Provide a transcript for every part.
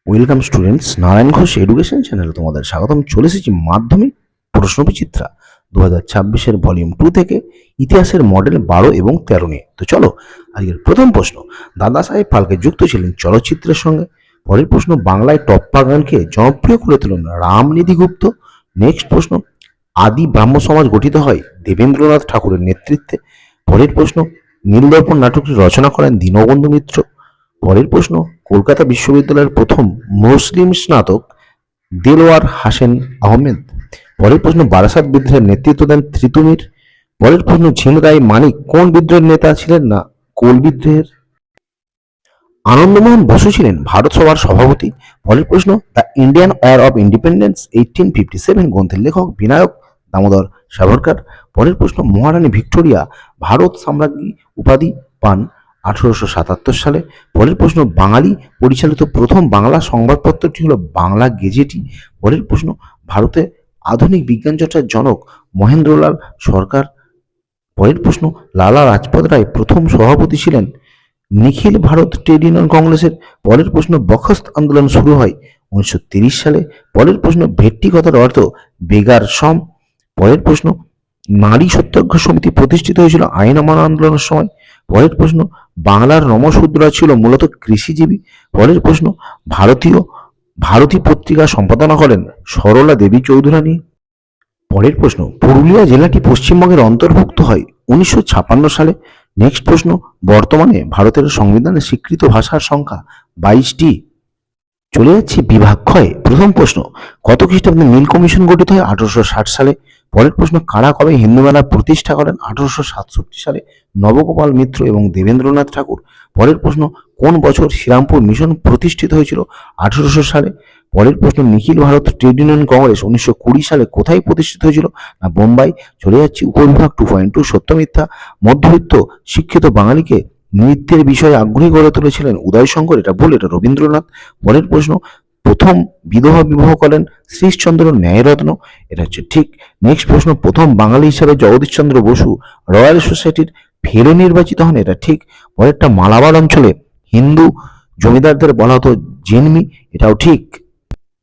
Welcome students, Narayan Ghosh education চ্যানেলে তোমাদের স্বাগতম। চলে এসেছি মাধ্যমিক প্রশ্নবিচিত্রা 2026-এর ভলিউম 2 থেকে ইতিহাসের মডেল 12 এবং 13 নিয়ে। তো চলো আজকের প্রথম প্রশ্ন, দাদা সাহেব ফালকে যুক্ত ছিলেন চলচ্চিত্রের সঙ্গে। পরের প্রশ্ন, বাংলায় টপ্পা গানকে জনপ্রিয় করে তোলেন রামনিধি গুপ্ত। নেক্সট প্রশ্ন, আদি ব্রাহ্ম সমাজ গঠিত হয় দেবেন্দ্রনাথ ঠাকুরের নেতৃত্বে। পরের প্রশ্ন, নীলদর্পণ নাটকটি রচনা করেন দীনবন্ধু মিত্র। পরের প্রশ্ন, কলকাতা বিশ্ববিদ্যালয়ের প্রথম মুসলিম স্নাতক দেলোয়ার হাসান আহমেদ। পরের প্রশ্ন, বারাসাত বিদ্রোহের নেতৃত্ব দেন ত্রিতুমির। পরের প্রশ্ন, ঝিমরাই মানিক কোন বিদ্রোহের নেতা ছিলেন না কোল বিদ্রোহের। আনন্দমোহন বসু ছিলেন ভারত সভার সভাপতি। পরের প্রশ্ন, the Indian war of independence 1857 গ্রন্থের লেখক বিনায়ক দামোদর সাভারকর। পরের প্রশ্ন, মহারানী ভিক্টোরিয়া ভারত সাম্রাজ্ঞী উপাধি পান 1877 সালে। পরের প্রশ্ন, বাঙালি পরিচালিত প্রথম বাংলা সংবাদপত্রটি হলো বাংলা গেজেটি। পরের প্রশ্ন, ভারতে আধুনিক বিজ্ঞান চর্চার জনক মহেন্দ্রলাল সরকার। পরের প্রশ্ন, লালা লাজপত রায় প্রথম সভাপতি ছিলেন নিখিল ভারত ট্রেড ইউনিয়ন কংগ্রেসের। পরের প্রশ্ন, বখস্ত আন্দোলন শুরু হয় 1930 সালে। পরের প্রশ্ন, ভেট্টি কথার অর্থ বেগার সম। পরের প্রশ্ন, নারী সত্যাগ্রহ সমিতি প্রতিষ্ঠিত হয়েছিল আইন অমান্য আন্দোলনের সময়। পরের প্রশ্ন, বাংলার নমশূদ্ররা ছিল মূলত কৃষিজীবী। পরের প্রশ্ন, ভারতী পত্রিকা সম্পাদনা করেন সরলা দেবী চৌধুরানী। পরের প্রশ্ন, পুরুলিয়া জেলাটি পশ্চিমবঙ্গের অন্তর্ভুক্ত হয় 1956 সালে। নেক্সট প্রশ্ন, বর্তমানে ভারতের সংবিধানে স্বীকৃত ভাষার সংখ্যা 22টি। চলে যাচ্ছি বিভাগ ক্ষয়ে। প্রথম প্রশ্ন, কত খ্রিস্টাব্দে নীল কমিশন গঠিত হয় 1860 সালে। পরের প্রশ্ন, কারা কবে হিন্দু মেলা প্রতিষ্ঠা করেন 1867 সালে নবগোপাল মিত্র এবং দেবেন্দ্রনাথ ঠাকুর। পরের প্রশ্ন, কোন বছর শ্রীরামপুর মিশন প্রতিষ্ঠিত হয়েছিল 1800 সালে। পরের প্রশ্ন, নিখিল ভারত ট্রেড ইউনিয়ন কংগ্রেস 1920 সালে কোথায় প্রতিষ্ঠিত হয়েছিল না বোম্বাই। চলে যাচ্ছি উপবিভাগ 2.2 সত্য মিথ্যা। মধ্যবিত্ত শিক্ষিত বাঙালিকে নৃত্যের বিষয়ে আগ্রহী করে তুলেছিলেন উদয়শঙ্কর, এটা ভুল, এটা রবীন্দ্রনাথ। পরের প্রশ্ন, প্রথম বিধবা বিবাহ করেন শ্রীশচন্দ্র ন্যায়রত্ন, এটা হচ্ছে ঠিক। নেক্সট প্রশ্ন, প্রথম বাঙালি হিসাবে জগদীশচন্দ্র বসু রয়্যাল সোসাইটির ফেলো নির্বাচিত হন, এটা ঠিক। পরেরটা, মালাবার অঞ্চলে হিন্দু জমিদারদের বলা হতো জেনমি, এটাও ঠিক।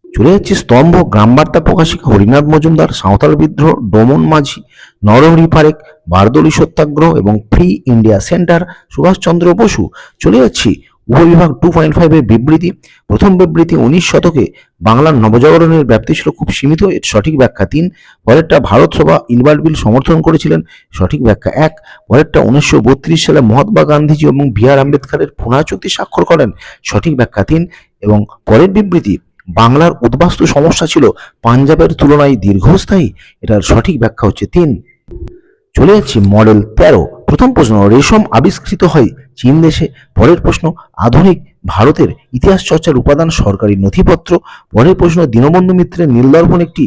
চলে যাচ্ছে স্তম্ভ, গ্রামবার্তা প্রকাশিকা হরিনাথ মজুমদার, সাঁওতাল বিদ্রোহ ডোমন মাঝি, নরহরি পারেখ, বারদৌলি সত্যাগ্রহ এবং free India centre Subhas Chandra Bose. চলে যাচ্ছি উপবিভাগ 2.5 এর বিবৃতি। প্রথম বিবৃতি, 19 শতকে বাংলার নবজাগরণের ব্যাপ্তি ছিল খুব সীমিত, এর সঠিক ব্যাখ্যা 3। পরেরটা, ভারত সভা ইনভার্ট বিল সমর্থন করেছিলেন, সঠিক ব্যাখ্যা 1। পরেরটা, 1932 সালে মহাত্মা গান্ধীজি এবং বি আর আম্বেদকরের পুনা চুক্তি স্বাক্ষর করেন, সঠিক ব্যাখ্যা 3। এবং পরের বিবৃতি, বাংলার উদ্বাস্তু সমস্যা ছিল পাঞ্জাবের তুলনায় দীর্ঘস্থায়ী, এটার সঠিক ব্যাখ্যা হচ্ছে 3। চলে যাচ্ছি মডেল 13। প্রথম প্রশ্ন, রেশম আবিষ্কৃত হয় চীন দেশে। পরের প্রশ্ন, আধুনিক ভারতের ইতিহাস চর্চার উপাদান সরকারি নথিপত্র। পরের প্রশ্ন, দীনবন্ধু মিত্রের নীলদর্পণ একটি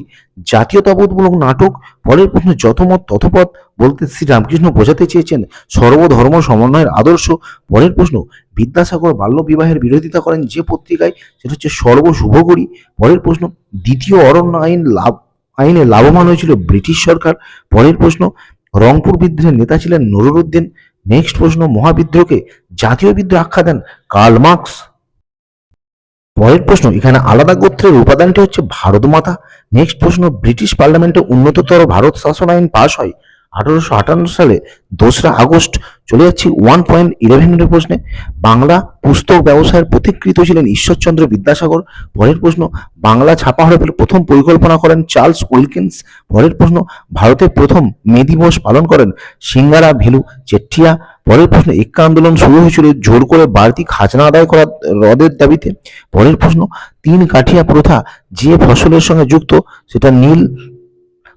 জাতীয়তাবোধমূলক নাটক। পরের প্রশ্ন, যতমত তথপথ বলতে শ্রীরামকৃষ্ণ বোঝাতে চেয়েছেন সর্বধর্ম সমন্বয়ের আদর্শ। পরের প্রশ্ন, বিদ্যাসাগর বাল্য বিবাহের বিরোধিতা করেন যে পত্রিকায়, সেটা হচ্ছে সর্বশুভকরী। পরের প্রশ্ন, দ্বিতীয় অরণ্য আইনে লাভবান হয়েছিল ব্রিটিশ সরকার। পরের প্রশ্ন, রংপুর বিদ্রোহের নেতা ছিলেন নুরুদ্দিন। নেক্সট প্রশ্ন, মহাবিদ্রোহকে জাতীয় বিদ্রোহ আখ্যা দেন কার্ল মার্কস। পরের প্রশ্ন, এখানে আলাদা গোত্রের উপাদানটি হচ্ছে ভারত মাতা। নেক্সট প্রশ্ন, ব্রিটিশ পার্লামেন্টে উন্নততর ভারত শাসন আইন পাশ হয় 1858 সালে 2রা আগস্ট। চলে যাচ্ছি 1.11 এর প্রশ্নে, বাংলা পুস্তক ব্যবসায়ের পথিকৃৎ ছিলেন ঈশ্বরচন্দ্র বিদ্যাসাগর। পরের প্রশ্ন, বাংলা ছাপা হরফের প্রথম পরিকল্পনা করেন চার্লস উইলকিন্স। পরের প্রশ্ন, ভারতের প্রথম মে দিবস পালন করেন সিঙ্গারা ভেলু চেট্টিয়া। পরের প্রশ্ন, এক্কা আন্দোলন শুরু হয়েছিল জোর করে বাড়তি খাজনা আদায় করা রদের দাবিতে। পরের প্রশ্ন, 3 কাঠিয়া প্রথা যে ফসলের সঙ্গে যুক্ত সেটা নীল।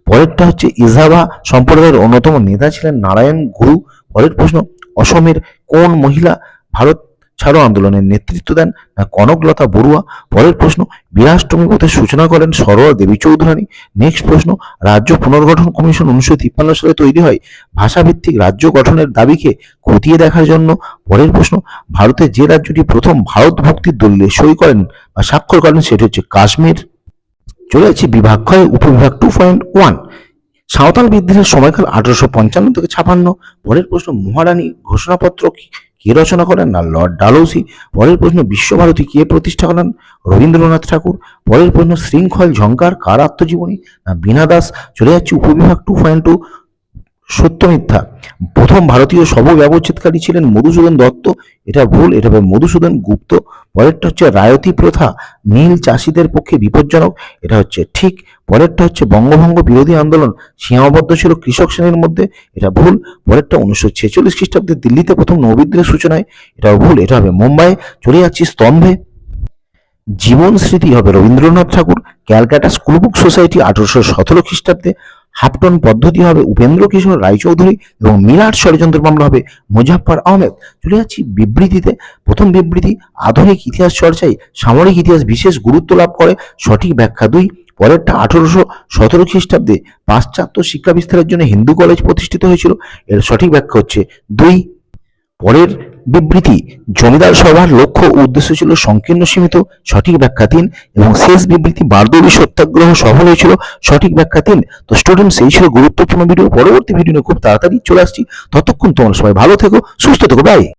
পরেরটা হচ্ছে ইজাভা সম্প্রদায়ের অন্যতম নেতা ছিলেন নারায়ণ গুরু। পরের প্রশ্ন, অসমের কোন মহিলা ভারত ছাড়ো আন্দোলনের নেতৃত্ব দেন না কনকলতা বড়ুয়া। পরের প্রশ্ন, বীরাষ্টমী পথের সূচনা করেন সরলা দেবী চৌধুরানী। নেক্সট প্রশ্ন, রাজ্য পুনর্গঠন কমিশন 1953 সালে তৈরি হয় ভাষাভিত্তিক রাজ্য গঠনের দাবিকে খতিয়ে দেখার জন্য। পরের প্রশ্ন, ভারতের যে রাজ্যটি প্রথম ভারত ভক্তির দলিলে সই করেন বা স্বাক্ষর করেন সেটি হচ্ছে কাশ্মীর। চলে যাচ্ছি বিভাগ ক্ষয়, উপবিভাগ 2.1। সাঁওতাল বিদ্রোহের সময়কাল 1855 থেকে 56। পরের প্রশ্ন, মহারানী ঘোষণাপত্র কে রচনা করেন? না লর্ড ডালহৌসি। পরের প্রশ্ন, বিশ্বভারতী কে প্রতিষ্ঠা করেন? রবীন্দ্রনাথ ঠাকুর। পরের প্রশ্ন, শৃঙ্খল ঝঙ্কার কার আত্মজীবনী? না বীণা দাস। চলে যাচ্ছি উপবিভাগ 2.2, সত্য মিথ্যা। প্রথম ভারতীয় শব ব্যবচ্ছেদকারী ছিলেন মধুসূদন দত্ত। এটা ভুল, এটা হবে মধুসূদন গুপ্ত। পরেরটা হচ্ছে রায়তি প্রথা নীল চাষিদের পক্ষে বিপজ্জনক, এটা হচ্ছে ঠিক। পরেরটা হচ্ছে বঙ্গভঙ্গ বিরোধী আন্দোলন সীমাবদ্ধ ছিল কৃষক শ্রেণীর মধ্যে, এটা ভুল। পরেরটা 1946 খ্রিস্টাব্দে দিল্লিতে প্রথম নৌবিদ্রোহের সূচনায়, এটাও ভুল, এটা হবে মুম্বাই। চলে যাচ্ছি স্তম্ভে। জীবন স্মৃতি হবে রবীন্দ্রনাথ ঠাকুর। ক্যালকাটা স্কুল বুক সোসাইটি 1817 খ্রিস্টাব্দে। হাফটন পদ্ধতি হবে উপেন্দ্র কিশোর রায়চৌধুরী এবং মিরাট ষড়যন্ত্র মামলা হবে মুজাফফর আহমেদ। চলে যাচ্ছি বিবৃতিতে। প্রথম বিবৃতি, আধুনিক ইতিহাস চর্চায় সামরিক ইতিহাস বিশেষ গুরুত্ব লাভ করে, সঠিক ব্যাখ্যা 2। পরেরটা 1817 খ্রিস্টাব্দে পাশ্চাত্য শিক্ষা বিস্তারের জন্য হিন্দু কলেজ প্রতিষ্ঠিত হয়েছিল, এর সঠিক ব্যাখ্যা হচ্ছে 2। পরের বিবৃতি, জমিদার সভার লক্ষ্য ও উদ্দেশ্য ছিল সংকীর্ণ সীমিত, সঠিক ব্যাখ্যা 3। এবং শেষ বিবৃতি, বারদৌলি সত্যাগ্রহ সফল হয়েছিল, সঠিক ব্যাখ্যা 3। তো স্টুডেন্টস, এই ছিল গুরুত্বপূর্ণ ভিডিও। পরবর্তী ভিডিও নিয়ে খুব তাড়াতাড়ি চলে আসছি। ততক্ষণ তোমরা সবাই ভালো থেকো, সুস্থ থেকো, বাই।